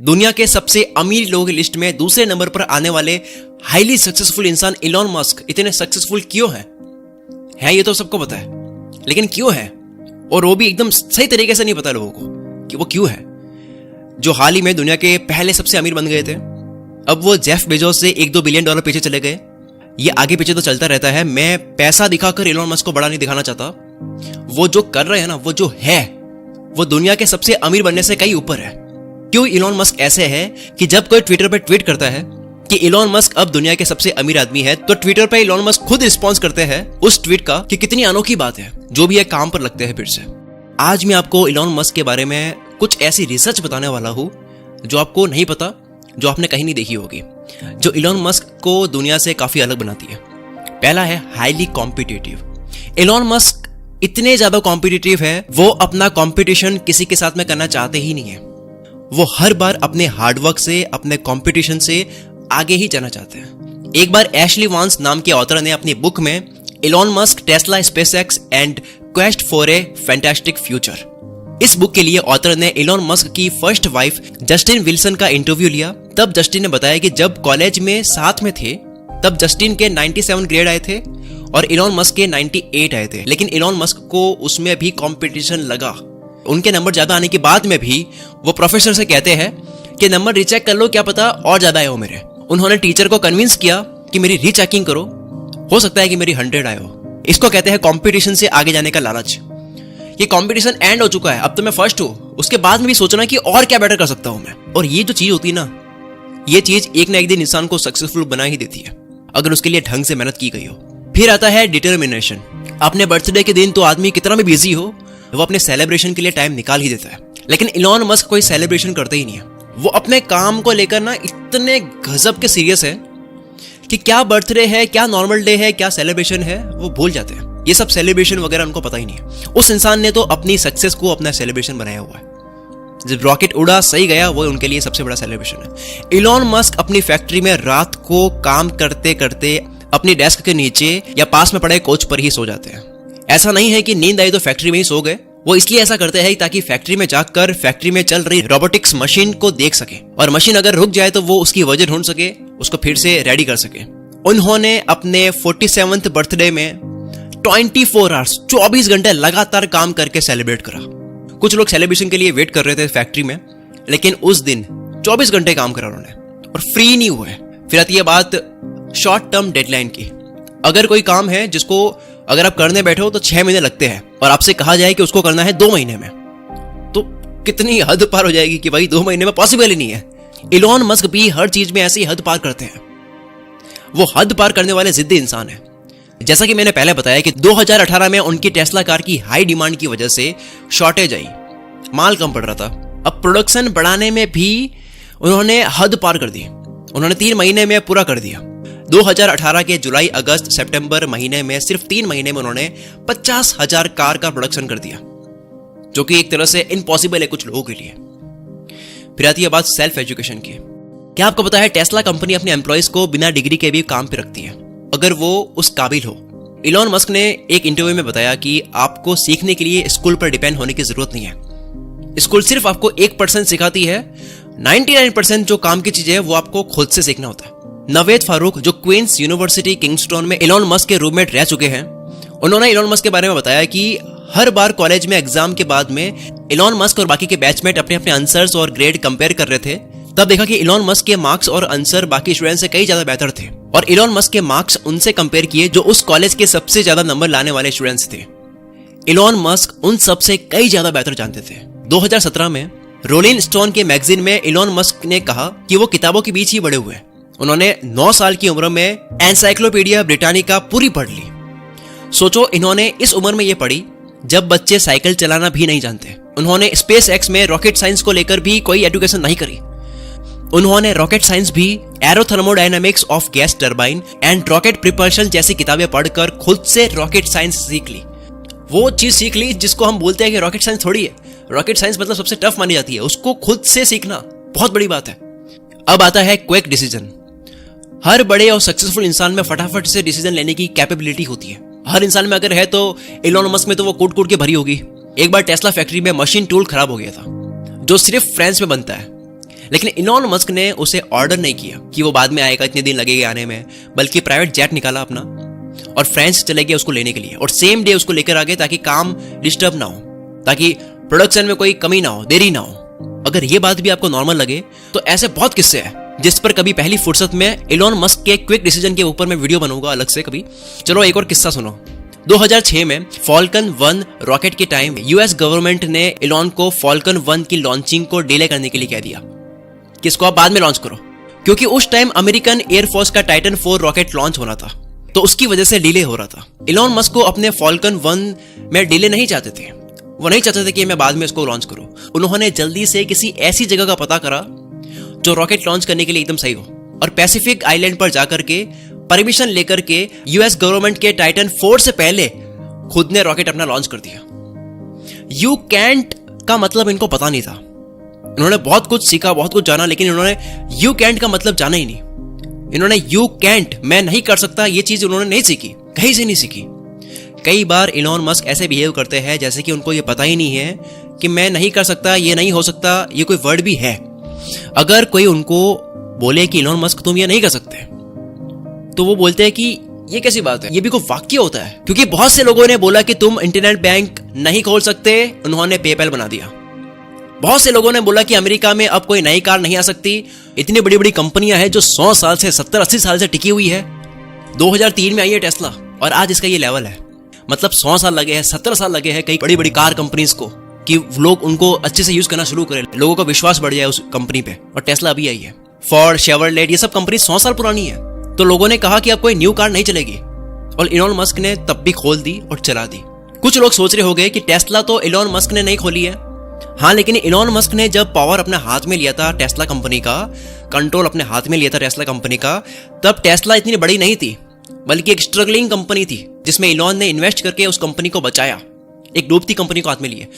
दुनिया के सबसे अमीर लोगों की लिस्ट में दूसरे नंबर पर आने वाले हाईली सक्सेसफुल इंसान इलॉन मस्क इतने सक्सेसफुल क्यों हैं? है ये तो सबको पता है, लेकिन क्यों है? और वो भी एकदम सही तरीके से नहीं पता लोगों को कि वो क्यों है। जो हाल ही में दुनिया के पहले सबसे अमीर बन गए थे, अब वो जेफ बेजोस से $1-2 बिलियन पीछे चले गए। ये आगे पीछे तो चलता रहता है। मैं पैसा दिखाकर इलॉन मस्क को बड़ा नहीं दिखाना चाहता। वो जो कर रहे हैं ना, वो जो है, वो दुनिया के सबसे अमीर बनने से कहीं ऊपर है। क्यों इलॉन मस्क ऐसे है कि जब कोई ट्विटर पर ट्वीट करता है कि इलॉन मस्क अब दुनिया के सबसे अमीर आदमी है, तो ट्विटर पे इलॉन मस्क खुद रिस्पॉन्स करते हैं उस ट्वीट का कि कितनी अनोखी बात है, जो भी है काम पर लगते हैं फिर से। आज मैं आपको इलॉन मस्क के बारे में कुछ ऐसी रिसर्च बताने वाला हूं जो आपको नहीं पता, जो आपने कहीं नहीं देखी होगी, जो इलॉन मस्क को दुनिया से काफी अलग बनाती है। पहला है हाईली कॉम्पिटिटिव। इलॉन मस्क इतने ज्यादा कॉम्पिटिटिव है, वो अपना कॉम्पिटिशन किसी के साथ में करना चाहते ही नहीं है। वो हर बार अपने हार्डवर्क से, अपने कॉम्पिटिशन से आगे ही जाना चाहते हैं। एक बार एशली वांस नाम के ऑथर ने अपनी बुक में Elon Musk, Tesla, SpaceX and quest for a fantastic future, इस बुक के लिए ऑथर ने इलॉन मस्क की फर्स्ट वाइफ जस्टिन विल्सन का इंटरव्यू लिया। तब जस्टिन ने बताया कि जब कॉलेज में साथ में थे, तब जस्टिन के 97 ग्रेड आए थे और इलॉन मस्क के 98 आए थे, लेकिन इलॉन मस्क को उसमें भी कंपटीशन लगा। उनके नंबर ज्यादा आने के बाद में भी वो प्रोफेसर से कहते हैं कि नंबर रीचेक कर लो, क्या पता और ज्यादा आए हो मेरे। उन्होंने टीचर को कन्विंस किया कि मेरी रीचेकिंग करो, हो सकता है कि मेरी 100 आए हो। इसको कहते हैं कंपटीशन से आगे जाने का लालच। ये कंपटीशन एंड हो चुका है, अब तो मैं फर्स्ट हूं, उसके बाद में भी सोचना कि और क्या बेटर कर सकता हूं मैं। और ये जो चीज होती है ना, ये चीज एक ना एक दिन इंसान को सक्सेसफुल बना ही देती है, अगर उसके लिए ढंग से मेहनत की गई हो। फिर आता है डिटर्मिनेशन। अपने बर्थडे के दिन तो आदमी कितना भी बिजी हो, वो अपने सेलिब्रेशन के लिए टाइम निकाल ही देता है, लेकिन इलॉन मस्क कोई सेलिब्रेशन करते ही नहीं है। वो अपने काम को लेकर ना इतने गजब के सीरियस है कि क्या बर्थडे है, क्या नॉर्मल डे है, क्या सेलिब्रेशन है, वो भूल जाते हैं। ये सब सेलिब्रेशन वगैरह उनको पता ही नहीं है। उस इंसान ने तो अपनी सक्सेस को अपना सेलिब्रेशन बनाया हुआ है। जब रॉकेट उड़ा, सही गया, वो उनके लिए सबसे बड़ा सेलिब्रेशन है। इलॉन मस्क अपनी फैक्ट्री में रात को काम करते करते अपनी डेस्क के नीचे या पास में पड़े कोच पर ही सो जाते हैं। ऐसा नहीं है कि नींद आई तो फैक्ट्री में ही सो गए, वो इसलिए ऐसा करते हैं ताकि फैक्ट्री में जाकर फैक्ट्री में चल रही रोबोटिक्स मशीन को देख सके, और मशीन अगर रुक जाए तो वो उसकी वजह ढूंढ सके, उसको फिर से रेडी कर सके। उन्होंने अपने 47th बर्थडे में 24 आवर्स 24 घंटे लगातार काम करके सेलिब्रेट करा। कुछ लोग सेलिब्रेशन के लिए वेट कर रहे थे फैक्ट्री में, लेकिन उस दिन 24 घंटे काम करा उन्होंने और फ्री नहीं हुए। फिर आती है बात शॉर्ट टर्म डेडलाइन की। अगर कोई काम है जिसको अगर आप करने बैठे हो तो 6 महीने लगते हैं, और आपसे कहा जाए कि उसको करना है 2 महीने में, तो कितनी हद पार हो जाएगी कि भाई 2 महीने में पॉसिबल ही नहीं है। इलॉन मस्क भी हर चीज में ऐसी हद पार करते हैं। वो हद पार करने वाले जिद्दी इंसान है। जैसा कि मैंने पहले बताया कि 2018 में उनकी टेस्ला कार की हाई डिमांड की वजह से शॉर्टेज आई, माल कम पड़ रहा था। अब प्रोडक्शन बढ़ाने में भी उन्होंने हद पार कर दी। उन्होंने 3 महीने में पूरा कर दिया। 2018 के जुलाई, अगस्त, सितंबर महीने में, सिर्फ 3 महीने में उन्होंने 50,000 कार का प्रोडक्शन कर दिया, जो कि एक तरह से इम्पॉसिबल है कुछ लोगों के लिए। फिर आती है बात सेल्फ एजुकेशन की। क्या आपको पता है टेस्ला कंपनी अपने एम्प्लॉइज को बिना डिग्री के भी काम पे रखती है, अगर वो उस काबिल हो। इलॉन मस्क ने एक इंटरव्यू में बताया कि आपको सीखने के लिए स्कूल पर डिपेंड होने की जरूरत नहीं है। स्कूल सिर्फ आपको 1% सिखाती है, 99% जो काम की चीजें है वो आपको खुद से सीखना होता है। नवेद फारूक, जो क्वींस यूनिवर्सिटी किंगस्टन में इलॉन मस्क के रूममेट रह चुके हैं, उन्होंने इलॉन मस्क के बारे में बताया कि हर बार कॉलेज में एग्जाम के बाद में इलॉन मस्क और बाकी के बैचमेट अपने अपने आंसर्स और ग्रेड कंपेयर कर रहे थे, तब देखा कि इलॉन मस्क के मार्क्स और आंसर बाकी स्टूडेंट्स से कई ज्यादा बेहतर थे, और इलॉन मस्क के मार्क्स उनसे कंपेयर किए जो उस कॉलेज के सबसे ज्यादा नंबर लाने वाले स्टूडेंट्स थे। इलॉन मस्क उन सबसे कई ज्यादा बेहतर जानते थे। 2017 में रोलिंग स्टोन के मैगजीन में इलॉन मस्क ने कहा कि वो किताबों के बीच ही बड़े हुए। उन्होंने 9 साल की उम्र में एनसाइक्लोपीडिया ब्रिटानिका पूरी पढ़ ली। सोचो, इन्होंने इस उम्र में ये पढ़ी जब बच्चे साइकिल चलाना भी नहीं जानते। उन्होंने स्पेस एक्स में रॉकेट साइंस को लेकर भी कोई एजुकेशन नहीं करी। उन्होंने रॉकेट साइंस भी, aerothermodynamics of gas turbine and rocket propulsion जैसी किताबें पढ़कर खुद से रॉकेट साइंस सीख ली। वो चीज सीख ली जिसको हम बोलते हैं कि रॉकेट साइंस थोड़ी है। रॉकेट साइंस मतलब सबसे टफ मानी जाती है, उसको खुद से सीखना बहुत बड़ी बात है। अब आता है क्विक डिसीजन। हर बड़े और सक्सेसफुल इंसान में फटाफट से डिसीजन लेने की कैपेबिलिटी होती है। हर इंसान में अगर है तो इलॉन मस्क में तो वो कूट कूट के भरी होगी। एक बार टेस्ला फैक्ट्री में मशीन टूल खराब हो गया था, जो सिर्फ फ्रांस में बनता है, लेकिन इलॉन मस्क ने उसे ऑर्डर नहीं किया कि वो बाद में आएगा, इतने दिन लगेगा आने में, बल्कि प्राइवेट जेट निकाला अपना और फ्रांस चले गए उसको लेने के लिए, और सेम डे उसको लेकर आ गए ताकि काम डिस्टर्ब ना हो, ताकि प्रोडक्शन में कोई कमी ना हो, देरी ना हो। अगर ये बात भी आपको नॉर्मल लगे तो ऐसे बहुत किस्से हैं जिस पर कभी पहली फुर्सत में इलॉन मस्क के क्विक डिसीजन के ऊपर मैं वीडियो बनाऊंगा अलग से कभी। चलो एक और किस्सा सुनो। 2006 में फॉल्कन 1 रॉकेट के टाइम यूएस गवर्नमेंट ने इलॉन को फॉल्कन 1 की लॉन्चिंग को डिले करने के लिए कह दिया कि इसको आप बाद में लॉन्च करो, क्योंकि उस टाइम अमेरिकन एयरफोर्स का टाइटन 4 रॉकेट लॉन्च होना था, तो उसकी वजह से डिले हो रहा था। इलॉन मस्क को अपने फॉल्कन 1 में डिले नहीं चाहते थे, वो नहीं चाहते थे कि मैं बाद में इसको लॉन्च करूं। उन्होंने जल्दी से किसी ऐसी जगह का पता करा जो रॉकेट लॉन्च करने के लिए एकदम सही हो, और पैसिफिक आइलैंड पर जाकर के परमिशन लेकर के यूएस गवर्नमेंट के टाइटन 4 से पहले खुद ने रॉकेट अपना लॉन्च कर दिया। यू कैंट का मतलब इनको पता नहीं था। इन्होंने बहुत कुछ सीखा, बहुत कुछ जाना, लेकिन इन्होंने यू कैंट का मतलब जाना ही नहीं। इन्होंने यू कैंट, मैं नहीं कर सकता, ये चीज उन्होंने नहीं सीखी, कहीं से नहीं सीखी। कई बार इलॉन मस्क ऐसे बिहेव करते हैं जैसे कि उनको ये पता ही नहीं है कि मैं नहीं कर सकता, ये नहीं हो सकता, ये कोई वर्ड भी है। अगर कोई उनको बोले कि इलॉन मस्क तुम ये नहीं कर सकते, तो वो बोलते हैं कि ये कैसी बात है, ये भी कोई वाक्य होता है। क्योंकि बहुत से लोगों ने बोला कि तुम इंटरनेट बैंक नहीं खोल सकते, उन्होंने पेपैल बना दिया। बहुत से लोगों ने बोला कि अमेरिका में अब कोई नई कार नहीं आ सकती। इतनी बड़ी बड़ी कंपनियां हैं जो 100 साल से 70-80 साल से टिकी हुई है। 2003 में आई है टेस्ला और आज इसका ये लेवल है। मतलब 100 साल लगे हैं, 70 साल लगे हैं कई बड़ी बड़ी कार कंपनीज को कि लोग उनको अच्छे से यूज करना शुरू करें, लोगों का विश्वास बढ़ जाए उस कंपनी पे। और टेस्ला अभी आई है। फोर्ड, शेवरलेट, ये सब कंपनी 100 साल पुरानी है। तो लोगों ने कहा कि अब कोई न्यू कार नहीं चलेगी, और इलॉन मस्क ने तब भी खोल दी और चला दी। कुछ लोग सोच रहे होंगे कि टेस्ला तो इलॉन मस्क ने नहीं खोली है। हाँ, लेकिन इलॉन मस्क ने जब पावर अपने हाथ में लिया था, टेस्ला कंपनी का कंट्रोल अपने हाथ में लिया था टेस्ला कंपनी का, तब टेस्ला इतनी बड़ी नहीं थी, बल्कि एक स्ट्रगलिंग कंपनी थी जिसमें इलॉन ने इन्वेस्ट करके उस कंपनी को बचाया, एक डूबती कंपनी को हाथ में लिए।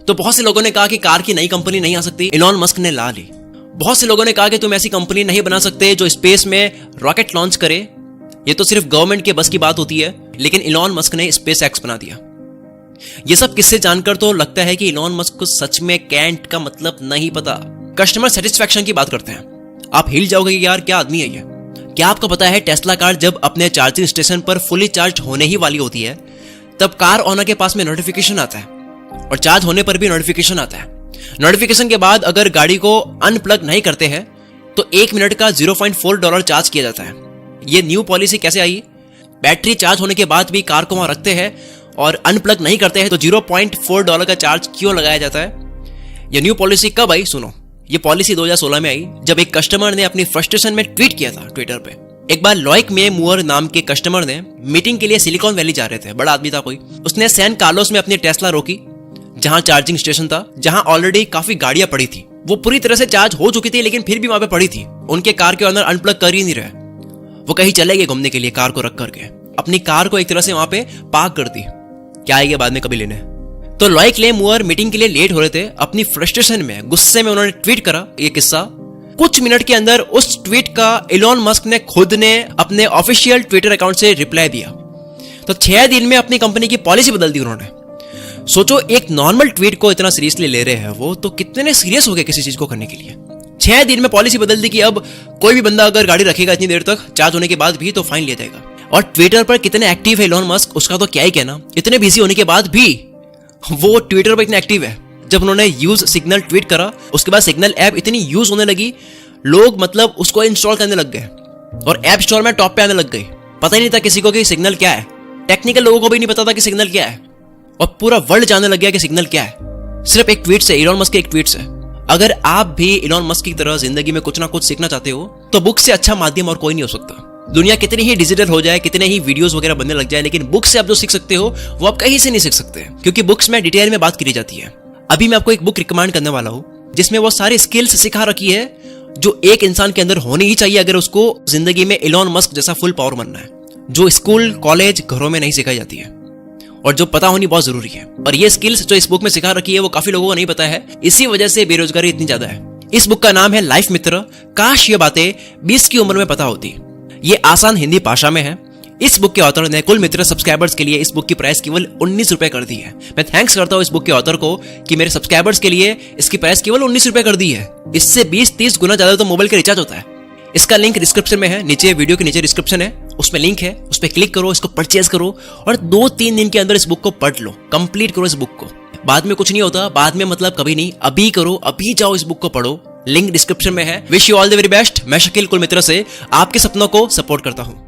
तो बहुत से लोगों ने कहा कि कार की नई कंपनी नहीं आ सकती, इलॉन मस्क ने ला ली। बहुत से लोगों ने कहा कि तुम ऐसी कंपनी नहीं बना सकते जो स्पेस में रॉकेट लॉन्च करे, ये तो सिर्फ गवर्नमेंट के बस की बात होती है। लेकिन इलॉन मस्क ने स्पेस एक्स बना दिया। ये सब किस्से जानकर तो लगता है कि इलॉन मस्क को सच में कैंट का मतलब नहीं पता। कस्टमर सेटिस्फैक्शन की बात करते हैं। आप हिल जाओगे कि यार क्या आदमी है ये। क्या आपको पता है टेस्ला कार जब अपने चार्जिंग स्टेशन पर फुली चार्ज होने ही वाली होती है, तब कार ओनर के पास में नोटिफिकेशन आता है, और चार्ज होने पर भी नोटिफिकेशन आता है। नोटिफिकेशन के बाद अगर गाड़ी को अनप्लग नहीं करते हैं तो 1 मिनट का $0.4 चार्ज किया जाता है। ये न्यू पॉलिसी कैसे आई? बैटरी चार्ज होने के बाद भी कार को वहां रखते हैं और अनप्लग नहीं करते हैं तो $0.4 का चार्ज क्यों लगाया जाता है? ये न्यू पॉलिसी कब आई? सुनो, ये पॉलिसी 2016 में आई जब एक कस्टमर ने अपनी फ्रस्ट्रेशन में ट्वीट किया था ट्विटर पे। एक बार लॉइक में मुअर नाम के कस्टमर ने मीटिंग के लिए सिलिकॉन वैली जा रहे थे, बड़ा आदमी था कोई। उसने सैन कार्लोस में अपनी टेस्ला रोकी, जहां चार्जिंग स्टेशन था, जहां ऑलरेडी काफी गाड़ियां पड़ी थी। वो पूरी तरह से चार्ज हो चुकी थी, लेकिन फिर भी वहां पे पड़ी थी। उनके कार के अंदर अनप्लग कर ही नहीं रहे। वो कहीं चले गए घूमने के लिए, कार को रख करके अपनी कार को एक तरह से वहां पे पार्क कर दी। क्या आएगा बाद में कभी लेने। तो लॉइक ले मुअर मीटिंग के लिए लेट हो रहे थे। अपनी फ्रस्ट्रेशन में, गुस्से में उन्होंने ट्वीट करा ये किस्सा। कुछ मिनट के अंदर उस ट्वीट का इलॉन मस्क ने खुद ने अपने ऑफिशियल ट्विटर अकाउंट से रिप्लाई दिया। तो 6 दिन में अपनी कंपनी की पॉलिसी बदल दी उन्होंने। सोचो, एक नॉर्मल ट्वीट को इतना सीरियसली ले रहे हैं वो, तो कितने सीरियस हो गए किसी चीज को करने के लिए। 6 दिन में पॉलिसी बदल दी कि अब कोई भी बंदा अगर गाड़ी रखेगा इतनी देर तक चार्ज होने के बाद भी तो फाइन लिया जाएगा। और ट्विटर पर कितने एक्टिव है इलॉन मस्क, उसका तो क्या ही कहना। इतने बिजी होने के बाद भी वो ट्विटर पर इतने एक्टिव है। जब उन्होंने यूज सिग्नल ट्वीट करा, उसके बाद सिग्नल ऐप इतनी यूज होने लगी, लोग मतलब उसको इंस्टॉल करने लग गए और ऐप स्टोर में टॉप पे आने लग गई। पता ही नहीं था किसी को कि सिग्नल क्या है। टेक्निकल लोगों को भी नहीं पता था कि सिग्नल क्या है, और पूरा वर्ल्ड जानने लग गया कि सिग्नल क्या है, सिर्फ एक ट्वीट से, इलॉन मस्क के एक ट्वीट से। अगर आप भी इलॉन मस्क की तरह जिंदगी में कुछ ना कुछ सीखना चाहते हो, तो बुक से अच्छा माध्यम और कोई नहीं हो सकता। दुनिया कितनी ही डिजिटल हो जाए, कितने ही वीडियोस वगैरह बनने लग जाए, लेकिन बुक से आप जो सीख सकते हो वो आप कहीं से नहीं सीख सकते, क्योंकि बुक्स में डिटेल में बात करी जाती है। अभी मैं आपको एक बुक रिकमेंड करने वाला हूं जिसमें वो सारी स्किल्स सिखा रखी है जो एक इंसान के अंदर होनी ही चाहिए अगर उसको जिंदगी में इलॉन मस्क जैसा फुल पावर बनना है, जो स्कूल कॉलेज घरों में नहीं सिखाई जाती है और जो पता होनी बहुत जरूरी है। और ये स्किल्स जो इस बुक में सिखा रखी है वो काफी लोगों को नहीं पता है, इसी वजह से बेरोजगारी इतनी ज्यादा है। इस बुक का नाम है लाइफ मित्र। काश ये बातें 20 की उम्र में पता होती। ये आसान हिंदी भाषा में है। इस बुक के ऑथर ने कुल मित्र सब्सक्राइबर्स के लिए इस बुक की प्राइस केवल 19 रुपए कर दी है। मैं थैंक्स करता हूँ इस बुक के ऑथर को कि मेरे सब्सक्राइबर्स के लिए इसकी प्राइस केवल 19 रुपए कर दी है। इससे 20-30 गुना ज्यादा तो मोबाइल का रिचार्ज होता है। इसका लिंक डिस्क्रिप्शन में है, नीचे वीडियो के नीचे डिस्क्रिप्शन है, उसमें लिंक है, उस पर क्लिक करो, इसको परचेज करो और 2-3 दिन के अंदर इस बुक को पढ़ लो, कंप्लीट करो इस बुक को। बाद में कुछ नहीं होता, बाद में मतलब कभी नहीं, अभी करो, अभी जाओ इस बुक को पढ़ो। लिंक डिस्क्रिप्शन में है। Wish you all the very best. मैं शकील कुल मित्र से आपके सपनों को सपोर्ट करता हूं।